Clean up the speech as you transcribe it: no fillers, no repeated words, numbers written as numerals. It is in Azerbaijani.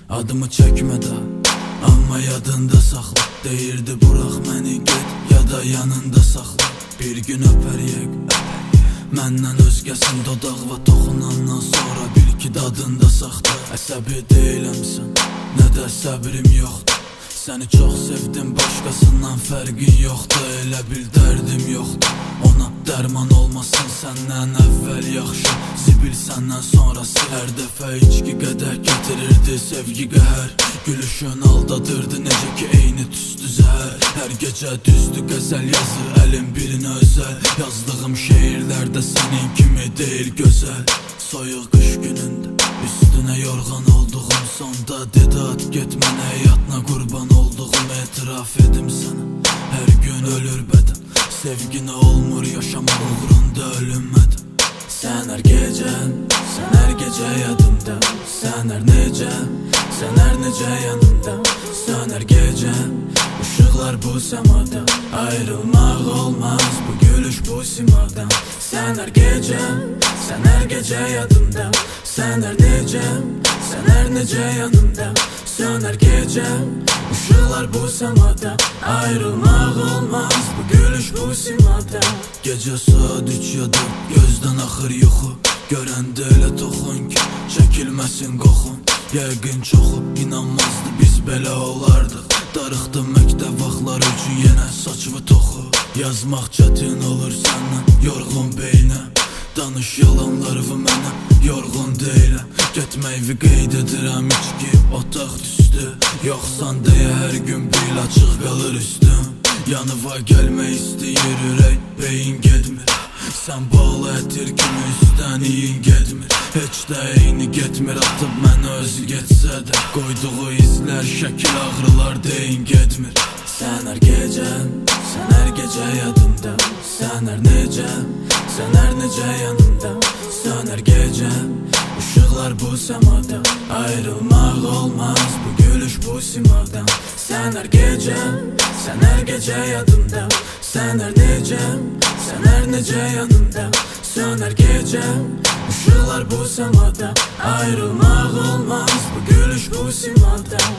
Adımı çəkmə də, amma yadında saxla. Deyirdi burax məni get, ya da yanında saxla. Bir gün öpəriyək, məndən özgəsin dodağıma toxunandan sonra bil ki dadında saxla. Əsəbi deyiləm-sən, nə də səbrim yoxdur. Səni çox sevdim, başqasından fərqin yoxdur. Elə bil dərdim yoxdur, ona dərman olmasın səndən əvvəl yaxşı. Zibil səndən sonrası hər dəfə içki qədər gətirirdi sevgi qəhər. Gülüşün aldadırdı necə ki eyni tüstü zəhər. Hər gecə düzdü qəzəl yazır əlim birinə özəl. Yazdığım şeirlərdə sənin kimi deyil gözəl. Soyuq qış günündə üstünə yorğan olduğum sonda dedi at get mənə həyatına qurban olduğum. Etiraf edim sənə hər gün ölür bədən. Sevginə olmur yaşamaq uğrunda ölünmədim. Sən hər gecə yadımda. Sən hər necə yanımda. Sən hər gecə ışıqlar bu səmada. Ayrılmaq olmaz bu gülüş bu simadan. Sən hər gecə yadımda. Sən hər necə yanımda. Sən hər gecə ışıqlar bu səmada. Ayrılmaq olmaz bu gülüş bu simada. Gecə saat 3 ya 4 gözdən axır yuxu. Görəndə elə toxun ki çəkilməsin qoxun. Yəqin çoxu inanmazdı biz belə olardıq. Darıxdım məktəb vaxtları üçün yenə saçımı toxu. Yazmaq çətin olur səndən yorğun beynə. Danış yalanlarımı mənə yorğun deyiləm. Getməyi qeyd edirəm içki otaq düşdü. Yoxsan deyə hər gün bil açıq qalır üstüm. Yanıva gəlmək istəyir ürək beyin getmir. Sən bağlı ətir kimi üstdən iyin getmir. Heç də eyni getmir atıb mənə özü getsə də. Qoyduğu izlər şəkil ağrılar deyin getmir. Sən hər gecə yadımda. Sən hər necə yanımda. Sən hər gecə ışıqlar bu səmada. Ayrılmaq olmaz bu gülüş bu simadan. Sən hər gecə yadımda. Sən hər necə yanımda. Sən hər gecə ışıqlar bu səmada. Ayrılmaq olmaz bu gülüş bu simadan.